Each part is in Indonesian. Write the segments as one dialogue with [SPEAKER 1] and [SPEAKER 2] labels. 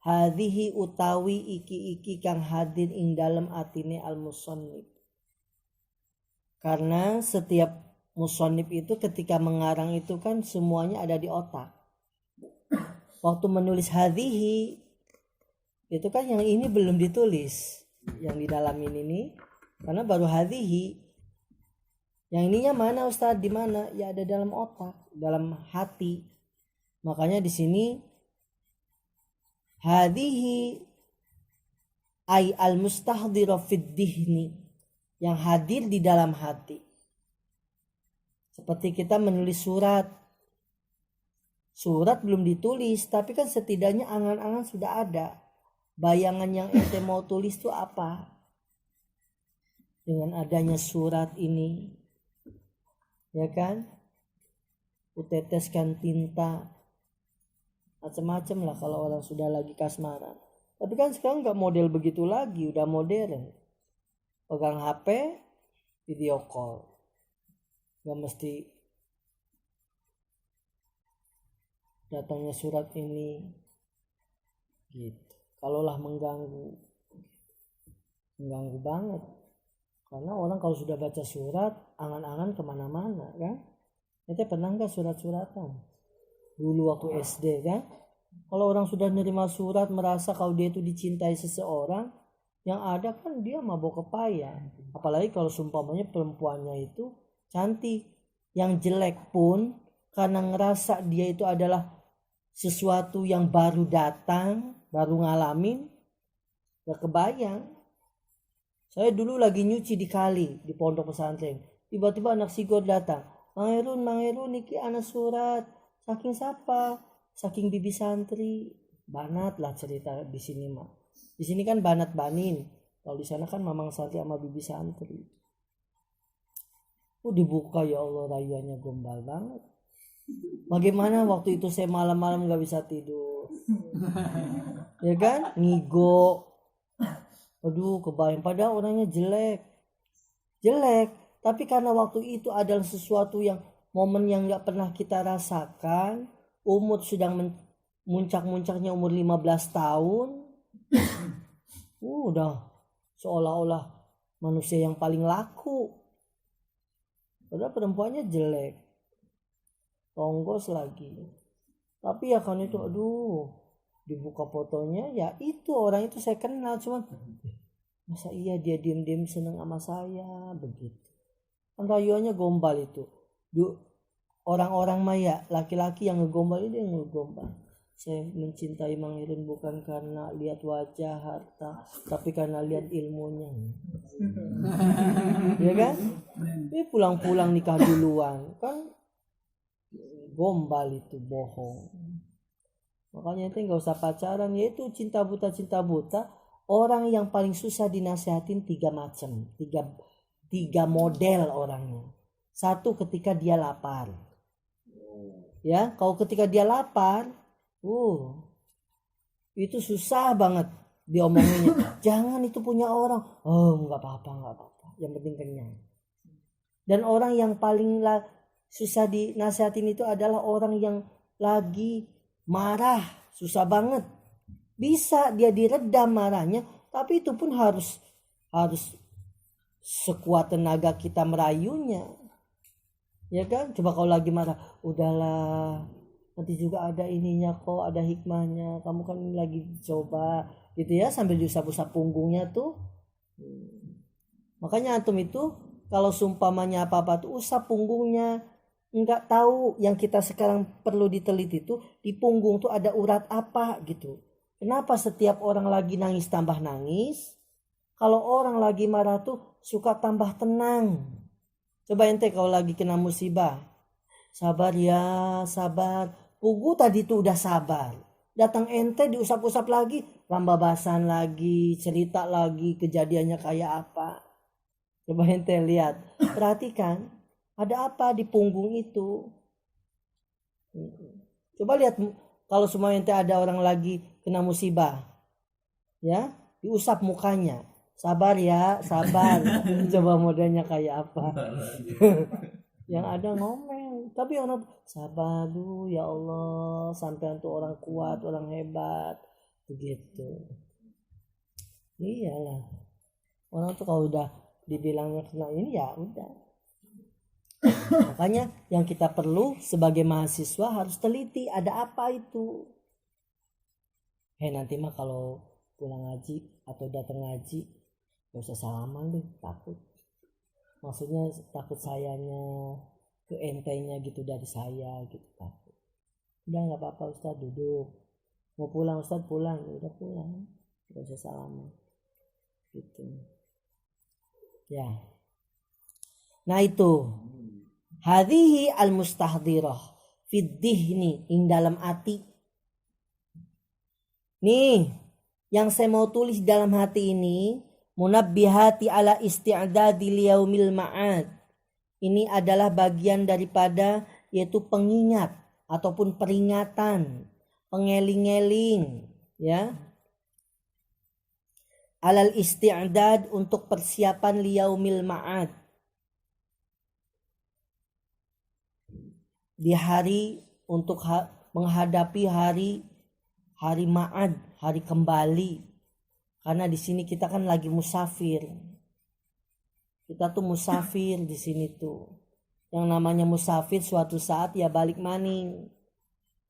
[SPEAKER 1] hadhihi utawi iki kang hadir ing dalem atine al musannif. Karena setiap musannif itu ketika mengarang itu kan semuanya ada di otak. Waktu menulis hadhihi itu kan yang ini belum ditulis, yang di dalam ini karena baru hadhihi. Yang ininya mana Ustadz, di mana? Ya ada dalam otak, dalam hati. Makanya di sini hadhihi ay al mustahdhira fid dhihni, yang hadir di dalam hati. Seperti kita menulis surat. Surat belum ditulis, tapi kan setidaknya angan-angan sudah ada. Bayangan yang ente mau tulis itu apa? Dengan adanya surat ini, ya kan? Uteteskan tinta, macam-macam lah kalau orang sudah lagi kasmaran. Tapi kan sekarang nggak model begitu lagi, udah modern. Pegang HP, video call, nggak mesti datangnya surat ini, gitu. Kalaulah mengganggu banget. Karena orang kalau sudah baca surat, angan-angan kemana-mana kan. Ente pernah nggak surat-suratan? Dulu waktu SD kan. Kalau orang sudah nerima surat, merasa kalau dia itu dicintai seseorang, yang ada kan dia mabok kepaya. Apalagi kalau seumpamanya perempuannya itu cantik. Yang jelek pun karena ngerasa dia itu adalah sesuatu yang baru datang, baru ngalamin, gak kebayang. Saya dulu lagi nyuci di kali di pondok pesantren, tiba-tiba anak sigor datang. Mang Herun niki anak surat. Saking siapa? Saking bibi santri. Banat lah cerita di sini mah. Di sini kan banat banin. Kalau di sana kan mamang santri sama bibi santri. Dibuka, ya Allah, rayuannya gombal banget. Bagaimana waktu itu saya malam-malam gak bisa tidur. Ya kan? Ngigo. Aduh, kebayang. Padahal orangnya jelek. Tapi karena waktu itu adalah sesuatu yang momen yang gak pernah kita rasakan. Umur sedang muncak-muncaknya umur 15 tahun. Udah seolah-olah manusia yang paling laku. Padahal perempuannya jelek. Tonggos lagi. Tapi ya kan itu, aduh, dibuka fotonya, ya itu orang itu saya kenal, cuman masa iya dia diam-diam seneng sama saya begitu. Kan rayuannya gombal itu. Orang-orang maya, laki-laki yang ngegombal itu yang ngegombal. Saya mencintai Mang Herun bukan karena lihat wajah, harta, tapi karena lihat ilmunya. Ya kan? Dia pulang-pulang nikah duluan kan. Gombal itu, bohong. Makanya itu nggak usah pacaran, yaitu cinta buta. Orang yang paling susah dinasehatin 3 macam, tiga model orangnya. Satu, ketika dia lapar. Ya, kalau ketika dia lapar, itu susah banget diomonginnya. Jangan itu punya orang. Oh, nggak apa-apa. Yang penting kenyang. Dan orang yang paling susah dinasihatin itu adalah orang yang lagi marah, susah banget. Bisa dia diredam marahnya, tapi itu pun harus sekuat tenaga kita merayunya. Ya kan? Coba kalau lagi marah, udahlah, nanti juga ada ininya kok, ada hikmahnya. Kamu kan lagi coba gitu ya, sambil diusap-usap punggungnya tuh. Makanya antum itu kalau sumpamanya apa-apa tuh usap punggungnya. Enggak tahu yang kita sekarang perlu diteliti itu di punggung tuh ada urat apa gitu. Kenapa setiap orang lagi nangis tambah nangis? Kalau orang lagi marah tuh suka tambah tenang. Coba ente kalau lagi kena musibah. Sabar ya, sabar. Pugu tadi tuh udah sabar. Datang ente diusap-usap lagi, lambabasan lagi, cerita lagi kejadiannya kayak apa. Coba ente lihat, perhatikan. Ada apa di punggung itu? Coba lihat kalau semua ente ada orang lagi kena musibah. Ya, diusap mukanya. Sabar ya, sabar. Coba modelnya kayak apa? Yang ada ngomel. Tapi orang sabar dulu ya Allah. Sampai itu orang kuat, orang hebat. begitu. Iyalah, orang tuh kalau udah dibilangnya kena ini ya udah. Makanya yang kita perlu sebagai mahasiswa harus teliti ada apa itu. Nanti mah kalau pulang ngaji atau datang ngaji gak usah salaman deh, takut. Maksudnya takut sayanya ke entenya gitu dari saya gitu, takut. Udah nggak apa-apa Ustaz, duduk. Mau pulang Ustaz, pulang. Ya udah pulang, gak usah salaman gitu ya. Nah itu hadhihi al mustahdirah fid dihni, ing dalam hati. Nih yang saya mau tulis dalam hati ini, munabbihati ala isti'dadi liyaumil ma'ad. Ini adalah bagian daripada yaitu pengingat ataupun peringatan, pengeling-eling ya. Alal isti'dad, untuk persiapan liyaumil ma'ad. Di hari untuk menghadapi hari ma'ad, hari kembali. Karena di sini kita kan lagi musafir. Kita tuh musafir di sini tuh. Yang namanya musafir suatu saat ya balik maning.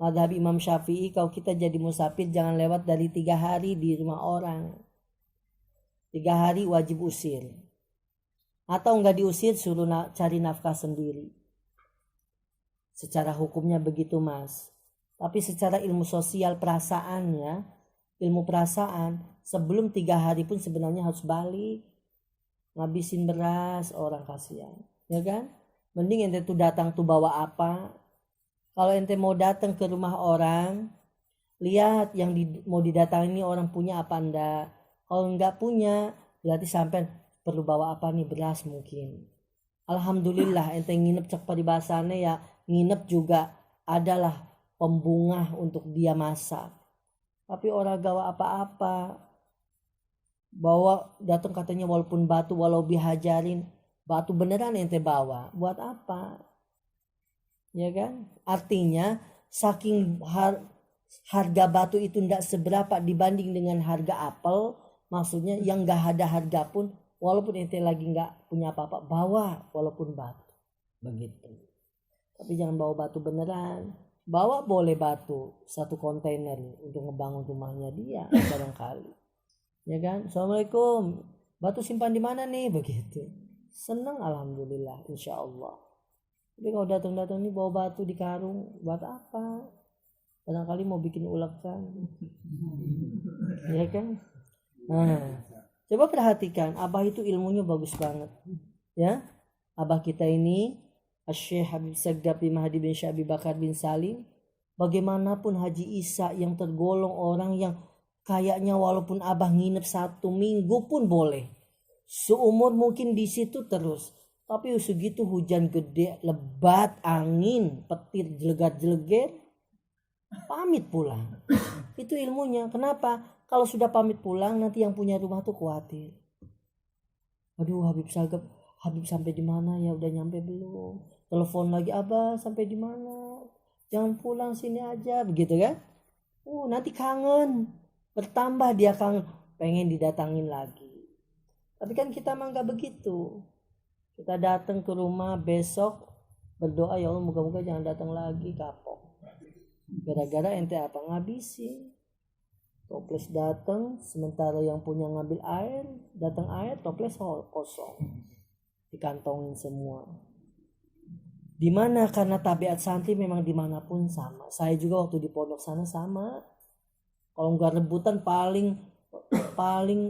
[SPEAKER 1] Madhab Imam Syafi'i, kalau kita jadi musafir jangan lewat dari 3 hari di rumah orang. 3 hari wajib usir. Atau enggak diusir, suruh cari nafkah sendiri. Secara hukumnya begitu Mas. Tapi secara ilmu sosial perasaannya, ilmu perasaan, sebelum 3 hari pun sebenarnya harus balik. Ngabisin beras, orang kasihan. Ya kan? Mending ente tuh datang tuh bawa apa. Kalau ente mau datang ke rumah orang, lihat yang mau didatangi orang punya apa enggak. Kalau enggak punya, berarti sampai perlu bawa apa nih, beras mungkin. Alhamdulillah ente nginep cek paribasannya ya, nginep juga adalah pembungah untuk dia masak. Tapi orang gawa apa-apa. Bawa datang katanya walaupun batu, walau bihajarin, batu beneran ente bawa. Buat apa? Ya kan? Artinya saking harga batu itu tidak seberapa dibanding dengan harga apel. Maksudnya yang gak ada harga pun, walaupun ente lagi gak punya apa-apa, bawa walaupun batu. Begitu. Tapi jangan bawa batu beneran. Bawa boleh batu 1 kontainer untuk ngebangun rumahnya dia barangkali. Ya kan? Assalamualaikum. Batu simpan di mana nih? Begitu. Senang alhamdulillah insyaallah. Tapi kalau datang-datang nih bawa batu di karung, buat apa? Barangkali mau bikin ulek kan. Ya kan? Nah, coba perhatikan, Abah itu ilmunya bagus banget. Ya. Abah kita ini Syekh Habib Sagaf bin Mahdi bin Syekh Abi Bakar bin Salim, bagaimanapun Haji Isa yang tergolong orang yang kayaknya walaupun Abah nginep 1 minggu pun boleh. Seumur mungkin di situ terus. Tapi segitu hujan gede, lebat, angin, petir, jelegat-jeleger, pamit pulang. Itu ilmunya. Kenapa? Kalau sudah pamit pulang, nanti yang punya rumah tuh khawatir. Aduh, Habib Sagaf, Habib sampai di mana ya? Udah nyampe belum? Telepon lagi, Abah sampai di mana? Jangan pulang, sini aja, begitu kan? Nanti kangen, bertambah dia kangen, pengen didatangin lagi. Tapi kan kita mah nggak begitu. Kita datang ke rumah besok berdoa, ya Allah moga-moga jangan datang lagi, kapok. Gara-gara ente apa ngabisin. Toples datang, sementara yang punya ngambil air, datang air, toples kosong, dikantongin semua. Dimana? Karena tabiat santri memang dimanapun sama. Saya juga waktu di pondok sana sama. Kalau nggak rebutan paling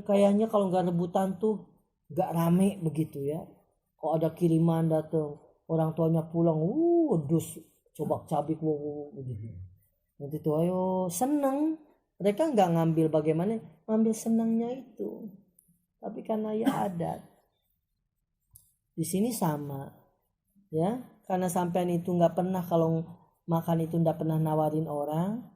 [SPEAKER 1] kayaknya kalau nggak rebutan tuh nggak rame begitu ya. Kalau ada kiriman datang, orang tuanya pulang, dus coba cabik begitu. Nanti tuh ayo seneng. Mereka nggak ngambil bagaimana, ngambil senangnya itu. Tapi karena ya adat. Di sini sama, ya. Karena sampean itu nggak pernah kalau makan itu nggak pernah nawarin orang.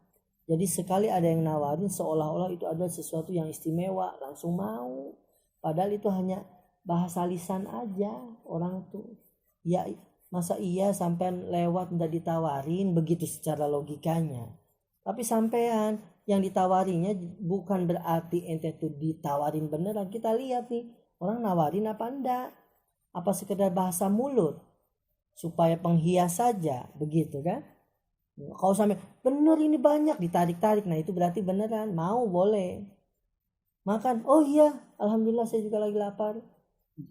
[SPEAKER 1] Jadi sekali ada yang nawarin seolah-olah itu ada sesuatu yang istimewa, langsung mau. Padahal itu hanya bahasa lisan aja orang tuh. Ya masa iya sampean lewat nggak ditawarin begitu secara logikanya. Tapi sampean yang ditawarinya bukan berarti ente tuh ditawarin beneran. Kita lihat nih, orang nawarin apa enggak? Apa sekedar bahasa mulut supaya penghias saja, begitu kan? Kalau sampai bener ini banyak ditarik-tarik, nah itu berarti beneran mau, boleh makan. Oh iya, alhamdulillah saya juga lagi lapar.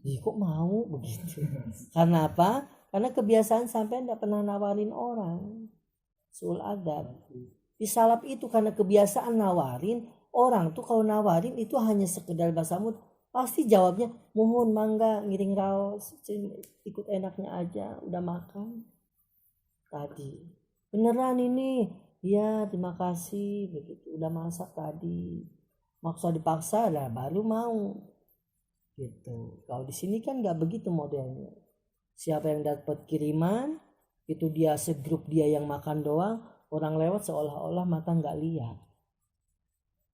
[SPEAKER 1] Ih, kok mau begitu? Karena apa? Karena kebiasaan sampai enggak pernah nawarin orang. Suul adab. Disalap itu karena kebiasaan nawarin. Orang tuh kalau nawarin itu hanya sekedar bahasa mulut. Pasti jawabnya mohon mangga ngiring raos, ikut enaknya aja, udah makan tadi. Beneran ini, ya terima kasih, begitu. Udah masak tadi. Maksa dipaksa lah baru mau. Gitu. Kalau di sini kan nggak begitu modelnya. Siapa yang dapat kiriman itu dia segrup dia yang makan doang, orang lewat seolah-olah mata nggak lihat.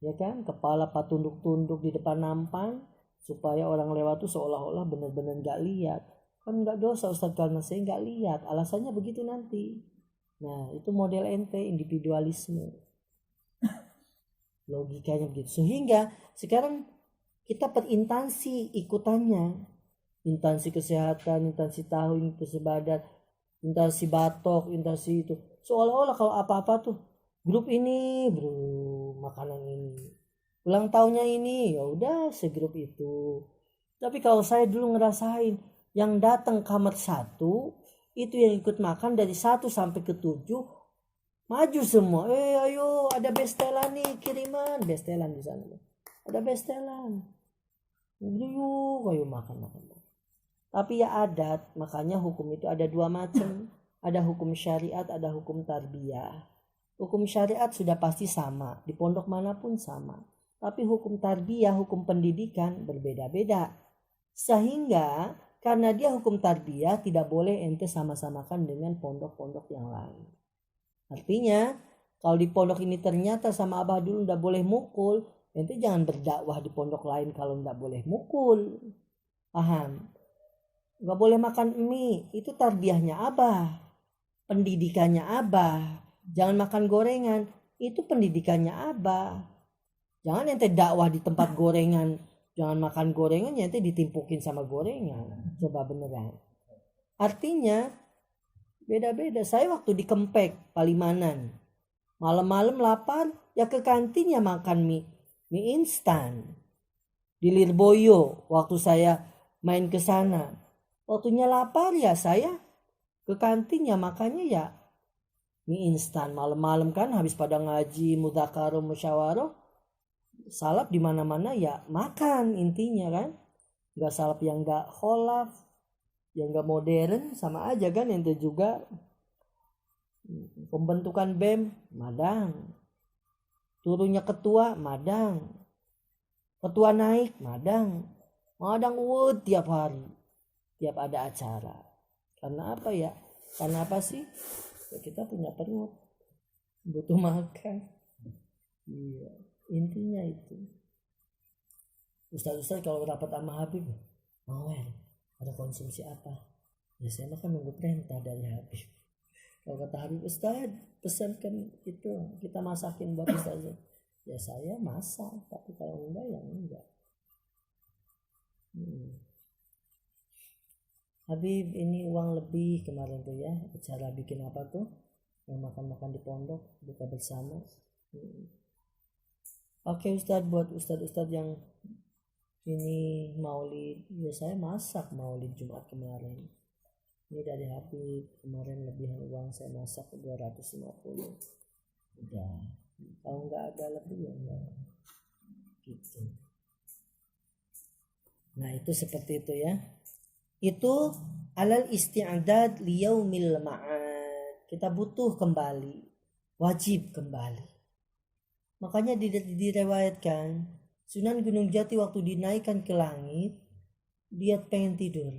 [SPEAKER 1] Ya kan, kepala tunduk-tunduk di depan nampan supaya orang lewat tuh seolah-olah benar-benar nggak lihat. Kan nggak dosa Ustadz karena saya nggak lihat, alasannya begitu nanti. Nah itu model ente individualisme, logikanya begitu. Sehingga sekarang kita per instansi ikutannya, instansi kesehatan, instansi tahu, instansi badan, instansi batok, instansi itu, seolah-olah kalau apa-apa tuh grup ini bro, makanan ini, ulang tahunnya ini, ya udah segrup itu. Tapi kalau saya dulu ngerasain yang datang kamar 1 itu yang ikut makan dari 1 sampai ke 7 maju semua. Ayo ada bestelan nih, kiriman bestelan di sana. Ada bestelan. Yuk, ayo makan. Tapi ya adat, makanya hukum itu ada 2 macam. Ada hukum syariat, ada hukum tarbiyah. Hukum syariat sudah pasti sama, di pondok manapun sama. Tapi hukum tarbiyah, hukum pendidikan berbeda-beda. Sehingga karena dia hukum tarbiyah tidak boleh ente sama-samakan dengan pondok-pondok yang lain. Artinya kalau di pondok ini ternyata sama abah dulu nggak boleh mukul, ente jangan berdakwah di pondok lain kalau nggak boleh mukul. Paham? Nggak boleh makan mie, itu tarbiyahnya abah, pendidikannya abah. Jangan makan gorengan, itu pendidikannya abah. Jangan ente dakwah di tempat gorengan, jangan makan gorengan, ente ditimpukin sama gorengan. Coba beneran. Artinya beda-beda. Saya waktu di Kempek, Palimanan, malam-malam lapar, ya ke kantin ya makan mie instan. Di Lirboyo, waktu saya main ke sana, waktunya lapar ya saya ke kantin ya makannya ya mie instan. Malam-malam kan habis pada ngaji, mudzakarah, musyawarah, salap di mana-mana ya makan intinya kan. Enggak salap yang enggak kholaf, yang enggak modern, sama aja kan. Ente juga pembentukan BEM madang, turunnya ketua madang, ketua naik madang wud tiap hari, tiap ada acara. Karena apa ya? Karena apa sih? Ya kita punya perut, butuh makan. Iya, intinya itu. Ustaz kalau rapat sama Habib, ada konsumsi apa? Ya saya makan nunggu perintah dari Habib. Kalau kata Habib, Ustaz pesankan itu kita masakin buat Ustaz. Ya saya masak, tapi kalau enggak ya enggak. Habib ini uang lebih kemarin tuh ya, acara bikin apa tuh, yang makan-makan di pondok, buka bersama. Oke Ustaz, buat Ustaz yang ini maulid, ya saya masak maulid Jumat kemarin. Ini dari Habib, kemarin lebihan uang saya masak 250. Udah, kalau nggak ada lebih ya enggak. Gitu. Nah itu seperti itu ya. Itu alal isti'adad liyaumil ma'ad. Kita butuh kembali, wajib kembali. Makanya direwayatkan Sunan Gunung Jati waktu dinaikkan ke langit, dia pengen tidur.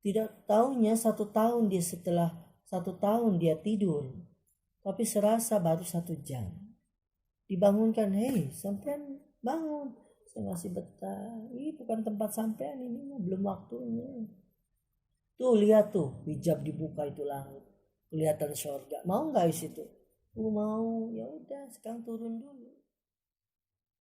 [SPEAKER 1] Tidak tahunya 1 tahun dia setelah 1 tahun dia tidur, tapi serasa baru 1 jam. Dibangunkan, hei sampean bangun. Saya masih betah. Ini bukan tempat sampean, ini belum waktunya. Tuh lihat tuh, hijab dibuka itu langit, kelihatan surga. Mau nggak di situ? mau ya udah sekarang turun dulu.